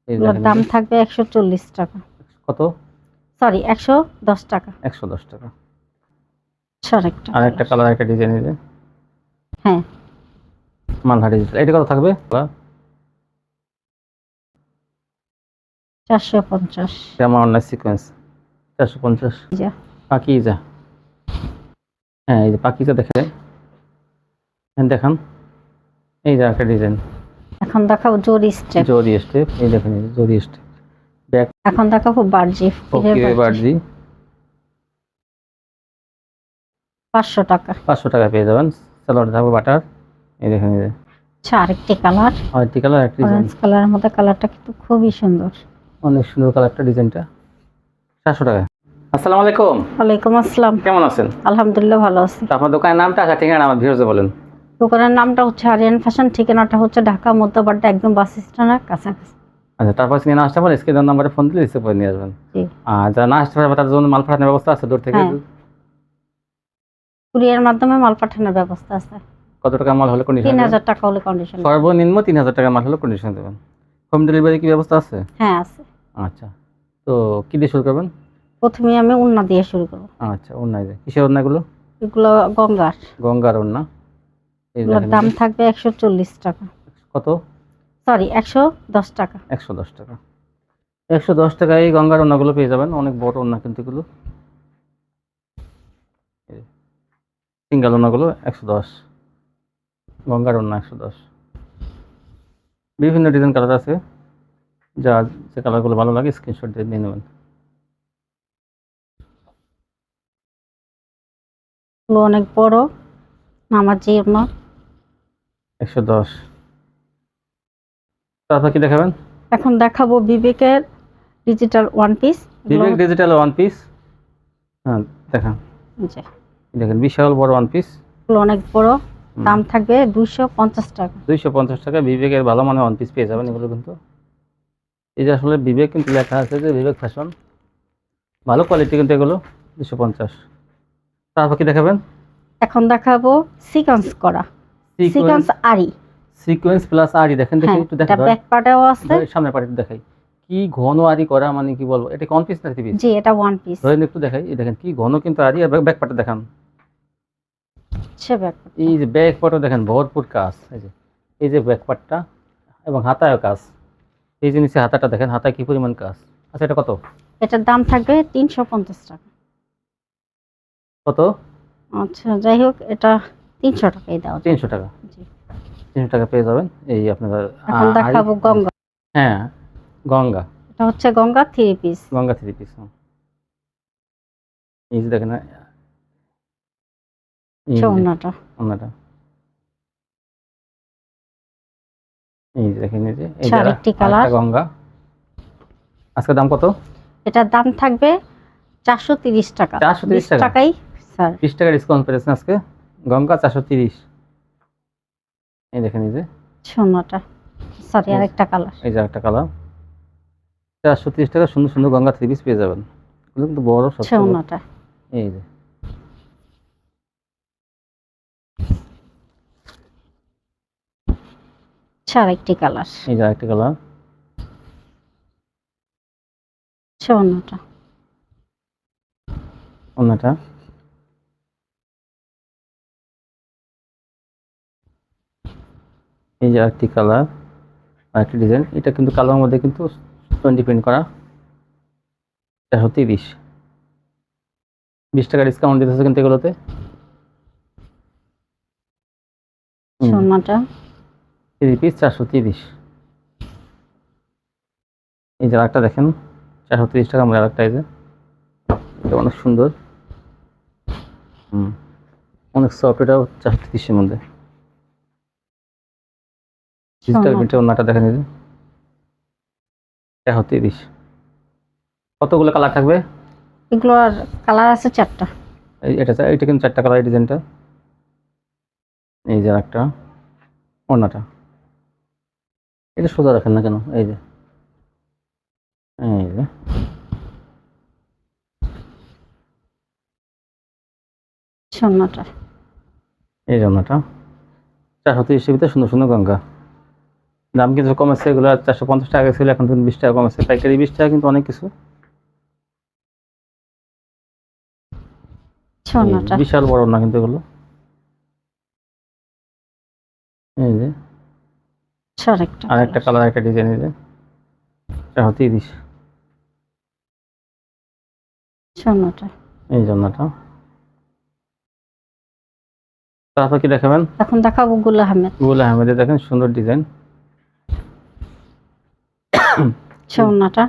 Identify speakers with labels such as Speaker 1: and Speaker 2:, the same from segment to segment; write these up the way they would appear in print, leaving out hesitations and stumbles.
Speaker 1: এই
Speaker 2: এগুলোর
Speaker 1: দেখেন
Speaker 2: দাম থাকবে 140 টাকা।
Speaker 1: কত?
Speaker 2: সরি 110 টাকা।
Speaker 1: 110 টাকা।
Speaker 2: আরেকটা
Speaker 1: আর একটা কালার, একটা ডিজাইন এই যে
Speaker 2: হ্যাঁ
Speaker 1: মালহার ডিজিটাল। এটা কত থাকবে?
Speaker 2: 450।
Speaker 1: আমার অনলাইন সিকোয়েন্স 450।
Speaker 2: যা
Speaker 1: পাকিজা। হ্যাঁ এই যে পাকিজা দেখেন, হ্যাঁ দেখান। এই যে একটা ডিজাইন
Speaker 2: এখন দেখাবো জরি স্টেপ।
Speaker 1: জরি স্টেপ। এই দেখেন এই যে জরি স্টেপ। ব্যাক
Speaker 2: এখন দেখাবো বার্জি
Speaker 1: ফকিরে বার্জি।
Speaker 2: 500 টাকা।
Speaker 1: 500 টাকা পেয়ে যাবেন। সালোয়ার থাকবে বাটার। এই দেখেন এই যে
Speaker 2: আচ্ছা আরেকটি কালার,
Speaker 1: আরেকটি কালার, একটা ডিজাইন।
Speaker 2: অরেঞ্জ কালারের মধ্যে, কালারটা কিন্তু খুবই সুন্দর।
Speaker 1: অনেক সুন্দর কালারটা, ডিজাইনটা 400 টাকা। আসসালামু আলাইকুম।
Speaker 2: ওয়ালাইকুম আসসালাম।
Speaker 1: কেমন আছেন?
Speaker 2: আলহামদুলিল্লাহ ভালো আছি।
Speaker 1: তো আপনার দোকানের নামটা আর ঠিকানা আমার ভিউয়ার্সদের বলেন।
Speaker 2: দোকানের নামটা হচ্ছে আরিয়ান ফ্যাশন, ঠিকানাটা হচ্ছে ঢাকা মধ্যবাড্ডা, একদম বাস স্ট্যান্ডের কাছাকাছি।
Speaker 1: আচ্ছা, তারপর নিয়ে না আসতে পারেন, স্ক্রিনের নাম্বারে ফোন দিলে রিসিভ করে নিয়ে আসবেন।
Speaker 2: জি
Speaker 1: আর যারা না আসতে পারবে তাদের জন্য মাল পাঠানোর ব্যবস্থা আছে দূর থেকে?
Speaker 2: হ্যাঁ, কুরিয়ার মাধ্যমে মাল পাঠানোর ব্যবস্থা আছে।
Speaker 1: কত টাকা মাল হলে কন্ডিশন?
Speaker 2: 3000 টাকা হলে কন্ডিশন।
Speaker 1: সর্বনিম্ন 3000 টাকা মাল হলে কন্ডিশন দেবেন। হোম ডেলিভারি কি ব্যবস্থা আছে?
Speaker 2: হ্যাঁ আছে।
Speaker 1: আচ্ছা, তো কি দিয়ে শুরু করবেন?
Speaker 2: প্রথমে আমি উন্না দিয়ে শুরু করবো।
Speaker 1: আচ্ছা, ওড়না। যে কিসের ওড়নাগুলো?
Speaker 2: এগুলো গঙ্গার।
Speaker 1: গঙ্গার ওড়না। এই
Speaker 2: এগুলোর
Speaker 1: দেখেন
Speaker 2: দাম থাকবে 140 টাকা।
Speaker 1: কত?
Speaker 2: সরি 110 টাকা।
Speaker 1: 110 টাকা। 110 টাকায় এই গঙ্গার ওড়নাগুলো পেয়ে যাবেন। অনেক বড় ওড়না কিন্তু এগুলো। সিঙ্গেল ওড়নাগুলো 110। গঙ্গার ওড়না 110। বিভিন্ন ডিজাইন কালার আছে, যা যে কালারগুলো ভালো লাগে স্ক্রিনশট দিয়ে নিয়ে নেবেন।
Speaker 2: এগুলো অনেক বড়, আমার জন্য
Speaker 1: 110। তারপর কি দেখাবেন?
Speaker 2: এখন দেখাবো বিবেকের ডিজিটাল ওয়ান পিস।
Speaker 1: বিবেক ডিজিটাল ওয়ান পিস। হ্যাঁ দেখান। দেখেন বিশাল বড় ওয়ান পিস।
Speaker 2: এগুলো অনেক বড়, দাম থাকবে 250 টাকা।
Speaker 1: 250 টাকা বিবেকের ভালো মানের ওয়ান পিস পেয়ে যাবেন এগুলো কিন্তু। এই যে আসলে বিবেক কিন্তু লেখা আছে যে বিবেক ফ্যাশন, ভালো কোয়ালিটি কিন্তু এগুলো। 250। তারপর কি দেখাবেন?
Speaker 2: এখন দেখাবো সিকোয়েন্স করা, সিকোয়েন্স আরি।
Speaker 1: সিকোয়েন্স প্লাস আরি। দেখেন দেখি একটু
Speaker 2: এটা ব্যাক পার্টেও আছে।
Speaker 1: সামনের পার্টে দেখাই। কি ঘন আরি করা, মানে কি বলবো, এটা কোন পিস না থ্রি পিস?
Speaker 2: জি এটা ওয়ান পিস।
Speaker 1: ধরেন একটু দেখাই। এই দেখেন কি ঘন কিন্তু আরি। আর ব্যাক পার্টে দেখান। এই যে ব্যাক পার্টে দেখেন ভরপুর কাজ। এই যে ব্যাক পার্টটা, এবং হাতায়ও কাজ। এই যে নিচে হাতাটা দেখেন, হাতায় কি পরিমাণ কাজ। আচ্ছা, এটা কত?
Speaker 2: এটার দাম থাকবে 350 টাকা।
Speaker 1: কত?
Speaker 2: আচ্ছা যাই হোক, এটা 300 টাকাই দাও।
Speaker 1: 300 টাকা।
Speaker 2: জি
Speaker 1: 300 টাকা পেয়ে যাবেন এই আপনারা।
Speaker 2: এখন দেখাবো গঙ্গা।
Speaker 1: হ্যাঁ গঙ্গা।
Speaker 2: এটা হচ্ছে Ganga three piece.
Speaker 1: Ganga three piece. এই যে দেখেন
Speaker 2: ওড়নাটা।
Speaker 1: ওড়নাটা। এই যে দেখেন, এই যে
Speaker 2: আরেকটি কালার
Speaker 1: গঙ্গা। আজকে দাম কত?
Speaker 2: এটার দাম থাকবে 430 টাকা।
Speaker 1: 430 টাকা
Speaker 2: টাকাই স্যার,
Speaker 1: 20 টাকা ডিসকাউন্ট পেয়েছেন আজকে। গঙ্গা 430। এই দেখেন এই যে
Speaker 2: সোনাটা, সরি আরেকটা কালার।
Speaker 1: এই যে একটা কালার। 430 টাকা সুন্দর সুন্দর গঙ্গা থ্রি পিস পেয়ে যাবেন। এগুলো কিন্তু বড়
Speaker 2: সোনাটা।
Speaker 1: এই যে
Speaker 2: আরেকটি কালার।
Speaker 1: এই যে আরেকটা কালার।
Speaker 2: সোনাটা।
Speaker 1: ওড়নাটা। এই যে আরেকটি কালার, আরেকটি ডিজাইন। এটা কিন্তু কালার মধ্যে কিন্তু 20 প্রিন্ট করা। 430। 20 টাকা ডিসকাউন্ট দিতেছে কিন্তু এগুলোতে।
Speaker 2: সোনাটা
Speaker 1: থ্রি পিস 430। এই যে আরেকটা দেখেন 430 টাকা আমরা আরেকটা। এই যে এটা অনেক সুন্দর, অনেক সফট। এটাও 430-এর মধ্যে ডিজিটাল প্রিন্টের ওড়নাটা দেখেন। এই যে 430। কতগুলো কালার থাকবে?
Speaker 2: এগুলোর কালার আছে 4টা।
Speaker 1: এটা কিন্তু 4টা কালার ডিজাইনটা। এই যে একটা ওড়নাটা। এটা সোজা রাখেন না কেন? এই যে এই যে
Speaker 2: সোনাটা।
Speaker 1: এই যে ওড়নাটা 430-এর ভিতরে সুন্দর সুন্দর গঙ্গা দাম কিছু কমেছে, এগুলো 450 টাকা ছিল, এখন কিন্তু 20 টাকা কমেছে, পাইকারি 20 টাকা, কিন্তু অনেক কিছু। এই
Speaker 2: সোনাটা
Speaker 1: বিশাল বড় না কিন্তু এগুলো। এই যে
Speaker 2: আরেকটা
Speaker 1: আর একটা কালার, একটা ডিজাইন, এই যে এটা হচ্ছে 30।
Speaker 2: সোনাটা
Speaker 1: এই জন্যটা। তারপর কি দেখাবেন?
Speaker 2: এখন দেখাবো গুল আহমেদ।
Speaker 1: গুল আহমেদের দেখেন সুন্দর ডিজাইন।
Speaker 2: সোনাটা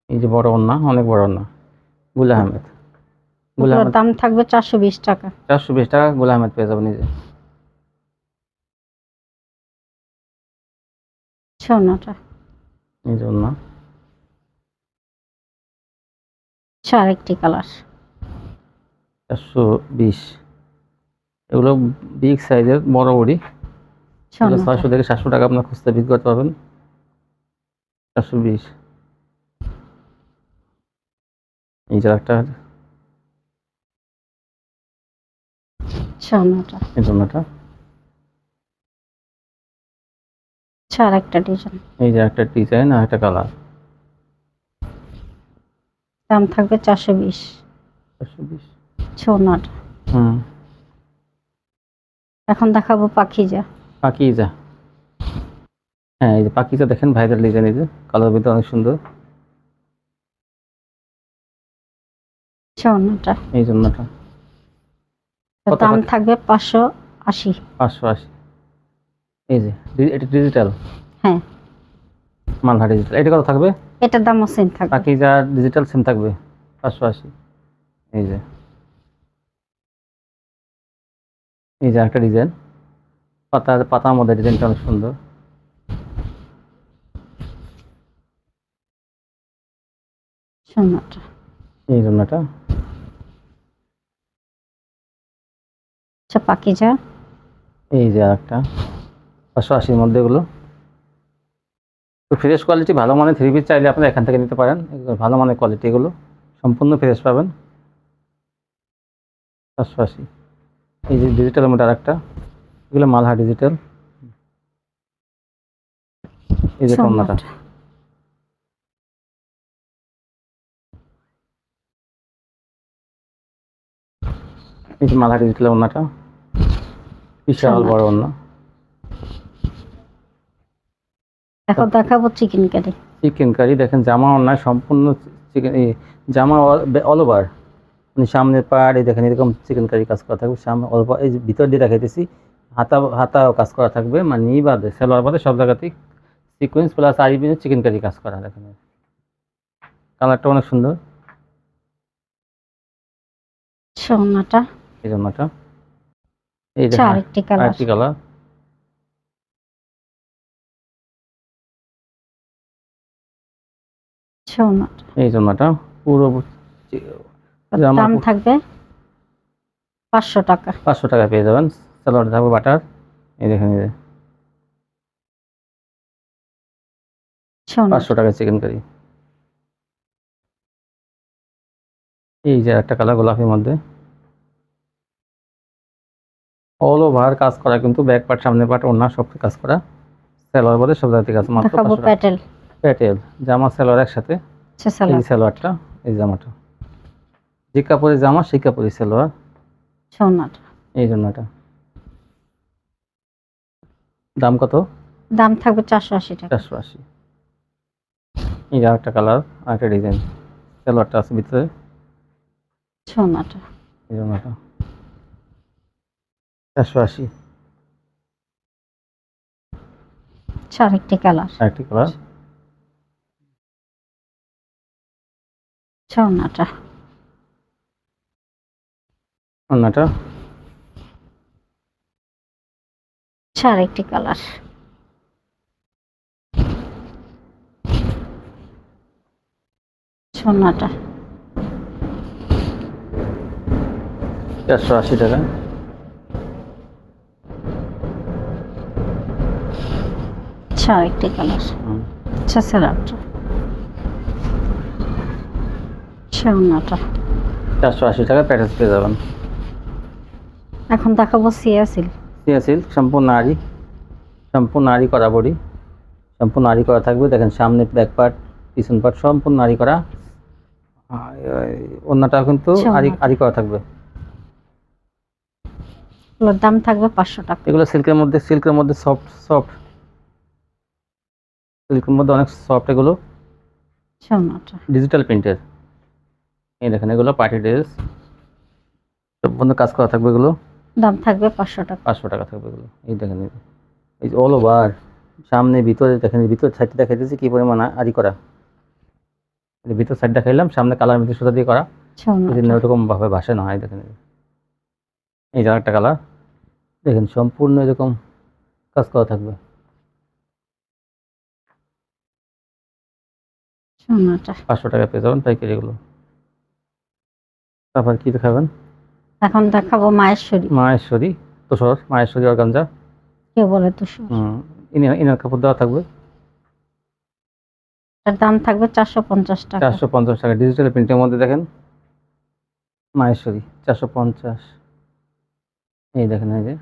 Speaker 1: এই যে বড় ওন্না, অনেক বড় ওন্না, গুল আহমেদ। গুল
Speaker 2: এগুলোর
Speaker 1: আহমেদ
Speaker 2: দাম থাকবে 420 টাকা।
Speaker 1: 420 টাকা গুল আহমেদ পেয়ে যাবেন। এই যে
Speaker 2: সোনাটা
Speaker 1: এই যে ওন্না,
Speaker 2: আরেকটি কালার।
Speaker 1: 420। এগুলো বিগ সাইজের বড় বড়ি, এগুলো
Speaker 2: সোনাটা
Speaker 1: 600 থেকে 700 টাকা আপনার খুঁজতে বিক্রি করতে পারবেন। 420। এই যে একটা,
Speaker 2: সোনাটা
Speaker 1: এই জন্যটা।
Speaker 2: আরেকটা ডিজাইন।
Speaker 1: এই যে একটা ডিজাইন আর একটা কালার।
Speaker 2: দাম থাকবে 420।
Speaker 1: 420।
Speaker 2: সোনাটা
Speaker 1: হুম।
Speaker 2: এখন দেখাবো পাখিজা।
Speaker 1: পাকিজা। হ্যাঁ, এই যে পাকিজা দেখেন, ভাইরাল ডিজাইন, এই যে কালার ভিতরে অনেক সুন্দর।
Speaker 2: সোনাটা
Speaker 1: এই জন্যটা কত
Speaker 2: দাম
Speaker 1: পাখি?
Speaker 2: থাকবে 580।
Speaker 1: 580। এই যে এটা ডিজিটাল,
Speaker 2: হ্যাঁ,
Speaker 1: মালহা ডিজিটাল। এটা কত থাকবে?
Speaker 2: এটার দামও সেম থাকবে।
Speaker 1: পাকিজা ডিজিটাল সেম থাকবে 580। এই যে, এই যে একটা ডিজাইন, পাতার মধ্যে ডিজাইনটা অনেক সুন্দর।
Speaker 2: সোনাটা
Speaker 1: এই জন্যটা।
Speaker 2: পাখিজা।
Speaker 1: এই যে আর একটা 580-র মধ্যে এগুলো। তো ফ্রেশ কোয়ালিটি, ভালো মানের থ্রি পিস চাইলে আপনারা এখান থেকে নিতে পারেন। এগুলো ভালো মানের কোয়ালিটি, এগুলো সম্পূর্ণ ফ্রেশ পাবেন। 580। এই যে ডিজিটালের মধ্যে আর একটা, এগুলো মালহা ডিজিটাল। এই যে কন্যাটা,
Speaker 2: সোনাটা
Speaker 1: এই যে মালহা ডিজিটালের ওন্নাটা, বিশাল বড় ওন্না।
Speaker 2: এখন দেখাবো চিকেন কারি।
Speaker 1: চিকেন কারি দেখেন, জামা ওন্নায় সম্পূর্ণ চিকেন, এই জামা অল ওভার, মানে সামনের পাড়, এই দেখেন এরকম চিকেন কারি কাজ করা থাকবে। সামনে অল ওভার, এই যে ভিতর দিয়ে দেখাইতেছি, হাতাও কাজ করা থাকবে, মানে ই বাদে, সেলোয়ার বাদে সব জায়গাতেই সিকোয়েন্স প্লাস আরি চিকেন কারি কাজ করা। দেখেন কালারটা অনেক সুন্দর।
Speaker 2: সোনাটা
Speaker 1: এই জন্যটা। এই দেখেন
Speaker 2: আরেকটি কালার।
Speaker 1: আরেকটি কালার।
Speaker 2: সোনাটা
Speaker 1: এই জন্যটা পুরো জামা
Speaker 2: দাম থাকবে 500 টাকা।
Speaker 1: 500 টাকা পেয়ে যাবেন। সালোয়ার থাকবে বাটার। এই দেখেন, এই যে
Speaker 2: সোনা
Speaker 1: 500 টাকা চিকেন কারি। এই যে একটা কালার গোলাপির মধ্যে, অল ওভার কাজ করা, কিন্তু ব্যাক পার্ট, সামনের পার্ট, ওন্না সব কাজ করা, সেলোয়ার বাদে সব জায়গাতে কাজ। মাত্র
Speaker 2: দেখাবো
Speaker 1: 500 টাকা।
Speaker 2: প্যাটেল।
Speaker 1: প্যাটেল জামা সেলোয়ার একসাথে। এই
Speaker 2: সালোয়ার।
Speaker 1: যে সালোয়ারটা, এই জামাটা, যে কাপড়ের জামা সেই কাপড়ের সালোয়ার।
Speaker 2: সোনাটা
Speaker 1: এই জন্যটা। দাম কত?
Speaker 2: দাম থাকবে 480 টাকা।
Speaker 1: 480। এই যে আরেকটা কালার, আরেকটা ডিজাইন, সালোয়ারটা আছে ভিতরে।
Speaker 2: সোনাটা
Speaker 1: এই জন্যটা 480।
Speaker 2: আরেকটি কালার।
Speaker 1: আরেকটি কালার।
Speaker 2: সোনাটা
Speaker 1: ওন্নাটা।
Speaker 2: আরেকটি কালার। সোনাটা
Speaker 1: 480 টাকা।
Speaker 2: আরেকটি কালার। সালোয়ারটা। সোনাটা
Speaker 1: 480 টাকা প্যাকেজ পেয়ে যাবেন।
Speaker 2: এখন দেখাবো সিয়া সিল্ক।
Speaker 1: সিয়া সিল্ক সম্পূর্ণ আরি, সম্পূর্ণ আড়ি করা বডি, সম্পূর্ণ আড়ি করা থাকবে। দেখেন সামনে ব্যাক পার্ট, পিছন পার্ট সম্পূর্ণ আড়ি করা। ওড়নাটাও কিন্তু আড়ি আড়ি করা থাকবে।
Speaker 2: এগুলোর দাম থাকবে 500 টাকা।
Speaker 1: এগুলো সিল্কের মধ্যে সফট সিল্কের মধ্যে অনেক সফট। এগুলো
Speaker 2: সোনাটা
Speaker 1: ডিজিটাল প্রিন্টের। এই দেখেন এগুলো পার্টি ড্রেস, সম্পূর্ণ কাজ করা থাকবে। এগুলো
Speaker 2: দাম থাকবে 500 টাকা।
Speaker 1: 500 টাকা থাকবে এগুলো। এই দেখেন এই যে অল ওভার সামনে ভিতরে দেখেন, ভিতর সাইডটা দেখাইতেছি কি পরিমাণ আড়ি করা। এই ভিতর সাইড দেখাইলাম, সামনে কালার মধ্যে সুতা দিয়ে করা, এই জন্য
Speaker 2: সোনাটা
Speaker 1: ওরকম ভাবে ভাসে না হয়। দেখেন এই যে আরেকটা কালার, দেখেন সম্পূর্ণ এরকম কাজ করা থাকবে।
Speaker 2: সোনাটা
Speaker 1: 500 টাকা পেয়ে যাবেন পাইকারি এগুলো। তারপর কি দেখাবেন?
Speaker 2: এখন দেখাবো মায়েশ্বরী।
Speaker 1: মাহেশ্বরী তোষর, মাহেশ্বরী অর্গানজা।
Speaker 2: কেউ বলে তো
Speaker 1: ইনার কাপড় দেওয়া থাকবে।
Speaker 2: এর দাম থাকবে 450 টাকা।
Speaker 1: 450 টাকা ডিজিটাল প্রিন্টের মধ্যে। দেখেন মাহেশ্বরী 450। এই দেখেন এই যে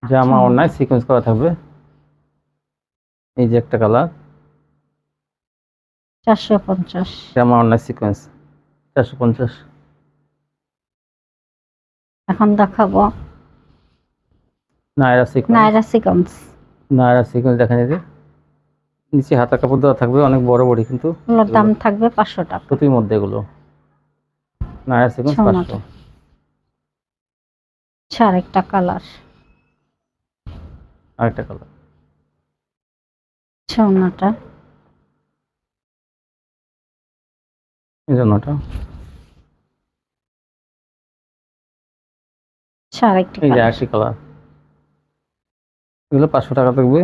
Speaker 1: জামা অন্যায় সিকোয়েন্স করা থাকবে। এই যে একটা কালার
Speaker 2: 450।
Speaker 1: জামা অন্যায় সিকোয়েন্স 450।
Speaker 2: এখন দেখাবো
Speaker 1: নায়রা সিকোয়েন্স।
Speaker 2: নায়রা সিকোয়েন্স।
Speaker 1: নায়রা সিকোয়েন্স দেখেন এই যে নিচে হাতা কাপড় দেওয়া থাকবে, অনেক বড় বড়ি কিন্তু।
Speaker 2: এগুলোর দাম থাকবে 500 টাকা।
Speaker 1: সুতির মধ্যে এগুলো নায়রা সিকোয়েন্স 500।
Speaker 2: আরেকটা কালার,
Speaker 1: আরেকটা কালার
Speaker 2: সোনাটা
Speaker 1: এই জন্যটা।
Speaker 2: আরেকটি
Speaker 1: এই যে
Speaker 2: কালার,
Speaker 1: আরেকটি কালার, এগুলো 500 টাকা থাকবে।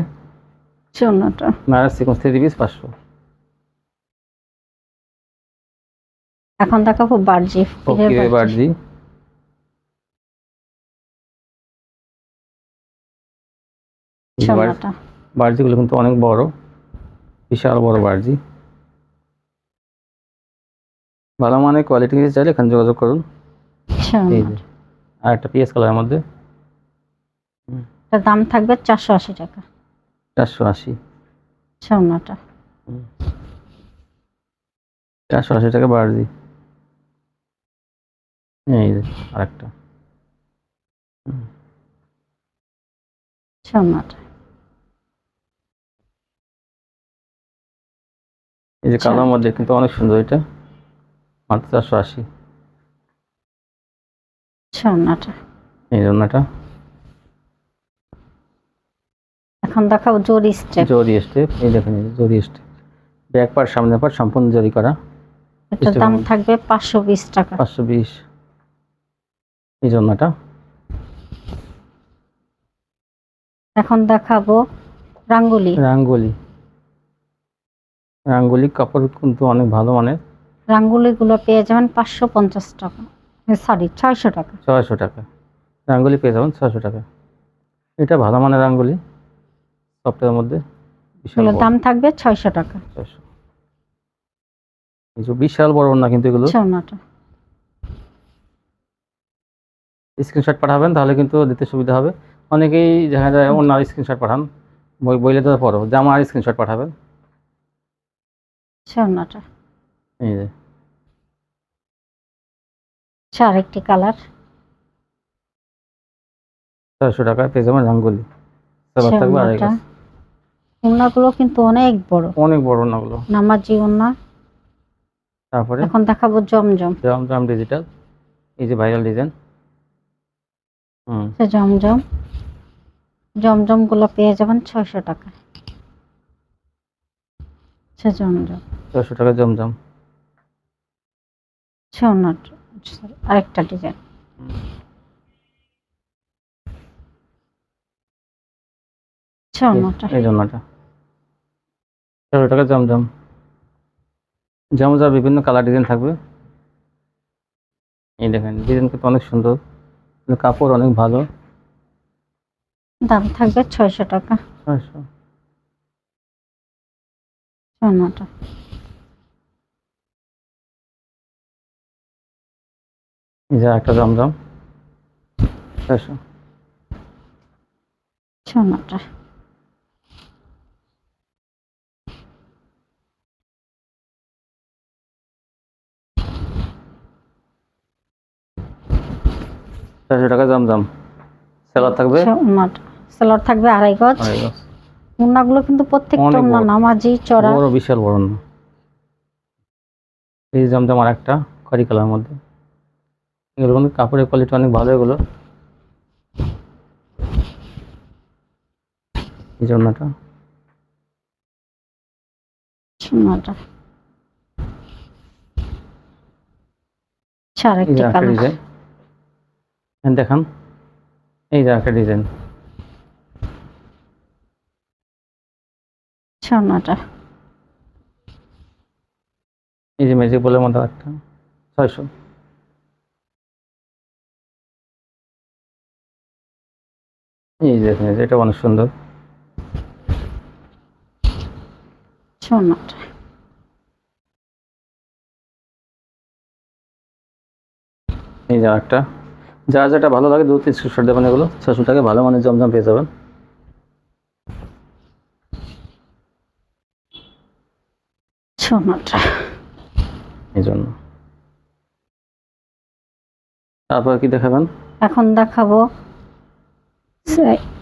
Speaker 2: সোনাটা
Speaker 1: নায়রা সিকোয়েন্স 3 পিস 500।
Speaker 2: এখন দেখাবো বার্জি।
Speaker 1: ফকিরের বার্জি।
Speaker 2: সোনাটা
Speaker 1: বার্জিগুলো কিন্তু অনেক বড়, বিশাল বড় বার্জি। ভালো মানের কোয়ালিটি নিতে চাইলে এখানে যোগাযোগ করুন। এই যে আর একটা পিএস কালারের মধ্যে,
Speaker 2: এটার দাম থাকবে 480 টাকা।
Speaker 1: 480।
Speaker 2: সোনাটা
Speaker 1: 480 টাকা বার্জি। এই যে আরেকটা
Speaker 2: সোনাটা
Speaker 1: এই যে কালোর মধ্যে কিন্তু অনেক সুন্দর, এটা মাত্র 480।
Speaker 2: সোনাটা
Speaker 1: এই জন্যটা।
Speaker 2: এখন দেখাবো জরি স্টেপ।
Speaker 1: জরি স্টেপ। এই দেখেন এই যে জরি স্টেপ, ব্যাক পার্ট সামনে পার্ট সম্পূর্ণ জরি করা।
Speaker 2: এটার দাম থাকবে 520 টাকা।
Speaker 1: 520। এই জন্যটা।
Speaker 2: এখন দেখাবো রাঙ্গুলি।
Speaker 1: রাঙ্গুলি। রাঙ্গুলি কাপড় কিন্তু অনেক ভালো মানের।
Speaker 2: রাঙ্গুলি গুলো পেয়ে যাবেন 550 টাকা, সরি 600 টাকা।
Speaker 1: 600 টাকা রাঙ্গুলি পেয়ে যাবেন 600 টাকা। এটা ভালো মানের রাঙ্গুলি, সফটের মধ্যে বিশাল
Speaker 2: এগুলোর
Speaker 1: বড়।
Speaker 2: দাম থাকবে 600 টাকা।
Speaker 1: 600। এই যে বিশাল বড় না কিন্তু এগুলো।
Speaker 2: সোনাটা
Speaker 1: স্ক্রিনশট পাঠাবেন তাহলে কিন্তু দিতে সুবিধা হবে। অনেকেই দেখা যায় অন্য স্ক্রিনশট পাঠান, বইলে তো পড়ো, জামার স্ক্রিনশট পাঠাবেন।
Speaker 2: সোনাটা
Speaker 1: এই যে
Speaker 2: আরেকটি কালার
Speaker 1: 600 টাকায় পেয়ে যাবেন রাঙ্গুলি। সালোয়ার থাকবে আড়াই গজ।
Speaker 2: ওড়নাগুলো কিন্তু অনেক বড়,
Speaker 1: অনেক বড় নাগুলো।
Speaker 2: নামাজি ওড়না।
Speaker 1: তারপরে
Speaker 2: এখন দেখাবো জমজম।
Speaker 1: জমজম ডিজিটাল, এই যে ভাইরাল ডিজাইন।
Speaker 2: জমজম, জমজম গুলো পেয়ে যাবেন 600 টাকা। জমজম
Speaker 1: 600 টাকা জমজম।
Speaker 2: সোনাটা আরেকটা ডিজাইন। সোনাটা
Speaker 1: এই জন্যটা 600 টাকা জমজম। জমজম বিভিন্ন কালার ডিজাইন থাকবে। এই দেখেন ডিজাইন কিন্তু অনেক সুন্দর, কাপড় অনেক ভালো।
Speaker 2: দাম থাকবে 600 টাকা।
Speaker 1: 600।
Speaker 2: সোনাটা
Speaker 1: এই যে একটা জমজম 600।
Speaker 2: সোনাটা
Speaker 1: চারশো টাকা জমজম সেলার থাকবে
Speaker 2: সোনাটা সেলোয়ার থাকবে 2.5 গজ।
Speaker 1: আড়াই গজ।
Speaker 2: ওড়নাগুলো কিন্তু প্রত্যেকটা
Speaker 1: অনেক
Speaker 2: ওড়না
Speaker 1: বড়।
Speaker 2: নামাজি চড়া।
Speaker 1: বড় বিশাল বড় না। এই জমজম আর একটা খয়রি কালার মধ্যে, এগুলো কিন্তু কাপড়ের কোয়ালিটি অনেক ভালো। এগুলো এই জন্যটা
Speaker 2: সোনাটা
Speaker 1: এই যে
Speaker 2: আরেকটি
Speaker 1: একটা
Speaker 2: কালার।
Speaker 1: ডিজাইন দেখান, এই যে একটা ডিজাইন
Speaker 2: সোনাটা
Speaker 1: এই যে ম্যাজিক বলের মধ্যে একটা 600। এই যে দেখেন, এই যে এটা অনেক সুন্দর।
Speaker 2: সোনাটা
Speaker 1: এই যে একটা, যা যেটা ভালো লাগে 2-3 স্ক্রিনশট দেবেন। এগুলো 600 টাকা ভালো মানের জমজম পেয়ে যাবেন।
Speaker 2: সোনাটা
Speaker 1: এই জন্য তারপর কি দেখাবেন?
Speaker 2: এখন দেখাবো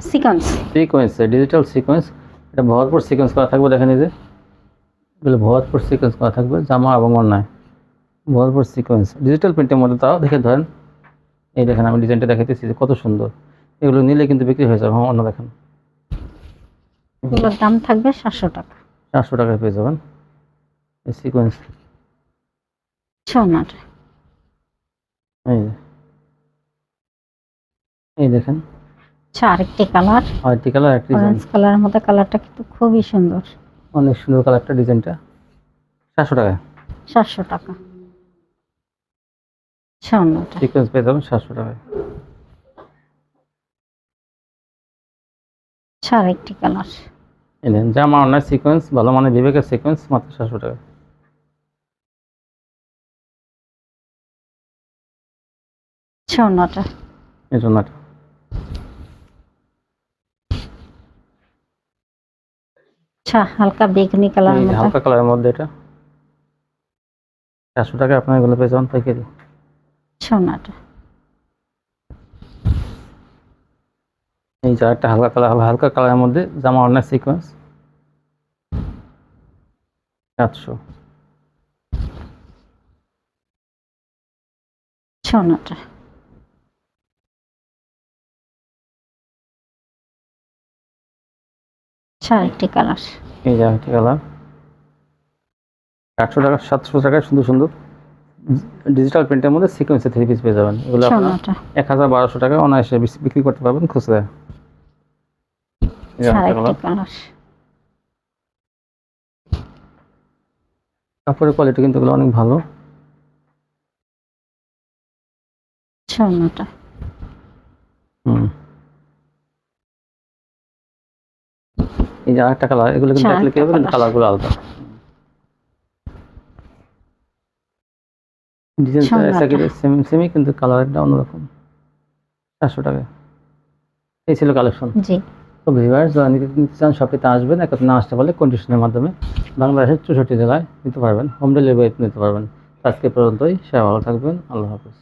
Speaker 2: সিকোয়েন্স।
Speaker 1: সিকোয়েন্স, ডিজিটাল সিকোয়েন্স, এটা ভরপুর সিকোয়েন্স করা থাকবে। দেখেন এই যে এগুলো ভরপুর সিকোয়েন্স করা থাকবে, জামা এবং ওড়নায় ভরপুর সিকোয়েন্স ডিজিটাল প্রিন্টের মধ্যে। তাও দেখে ধরেন, এই দেখেন আমি ডিজাইনটা দেখাইতেছি যে কত সুন্দর। এগুলো নিলে কিন্তু বিক্রি হয়ে যাবে। অন্য দেখেন,
Speaker 2: এগুলোর দাম থাকবে 700 টাকা।
Speaker 1: 400 টাকায় পেয়ে যাবেন এই সিকোয়েন্স।
Speaker 2: সোনাটা
Speaker 1: এই যে এই দেখেন
Speaker 2: আরেকটি কালার
Speaker 1: আরেকটি কালার, একটি ডিজাইন
Speaker 2: অরেঞ্জ কালারের মধ্যে। কালারটা কিন্তু খুবই সুন্দর।
Speaker 1: অনেক সুন্দর কালারটা, ডিজাইনটা 700 টাকায়
Speaker 2: 700 টাকা। সোনাটা
Speaker 1: সিকোয়েন্স পেয়ে যাবেন 700 টাকায়।
Speaker 2: আরেকটি কালার
Speaker 1: এই দেখেন জামা ওড়নায় সিকোয়েন্স, ভালো মানের বিবেকের সিকোয়েন্স, মাত্র 700 টাকায়।
Speaker 2: সোনাটা
Speaker 1: এই জন্য
Speaker 2: হালকা বেগুনি কালারের
Speaker 1: এই যে
Speaker 2: মধ্যে।
Speaker 1: হালকা কালারের মধ্যে এটা 400 টাকায় আপনার এগুলো পেয়ে যাবেন পাইকারি।
Speaker 2: সোনাটা
Speaker 1: এই যে একটা হালকা কালার, হালকা কালারের মধ্যে জামা ওড়নার সিকোয়েন্স 700।
Speaker 2: সোনাটা আরেকটি কালার
Speaker 1: এই যে আরেকটি কালার 800 টাকা 700 টাকায় সুন্দর সুন্দর ডিজিটাল প্রিন্টের মধ্যে সিকোয়েন্সের 3 পিস পেয়ে যাবেন। এগুলো আপনার
Speaker 2: সোনাটা
Speaker 1: 1000-1200 টাকা অনায়াসে বিক্রি করতে পারবেন খুচরা। এই যে আরেকটা
Speaker 2: আরেকটি
Speaker 1: কালার,
Speaker 2: কালার
Speaker 1: কাপড়ের কোয়ালিটি কিন্তু এগুলো অনেক ভালো।
Speaker 2: সোনাটা
Speaker 1: এই যে আরেকটা কালার, এগুলো কিন্তু দেখলে কি হবে, কিন্তু কালারগুলো আলাদা। ডিজাইনটা সেমই, কিন্তু কালারটা অন্যরকম। 400 টাকা। এই ছিল কালেকশন।
Speaker 2: জি।
Speaker 1: তো ভিউয়ার্স যারা নিতে চান শপটিতে আসবেন, একসাথে না আসতে পারলে কন্ডিশনের মাধ্যমে বাংলাদেশের 64 জেলায় নিতে পারবেন, হোম ডেলিভারি নিতে পারবেন। আজকে পর্যন্তই, সবাই ভালো থাকবেন, আল্লাহ হাফেজ।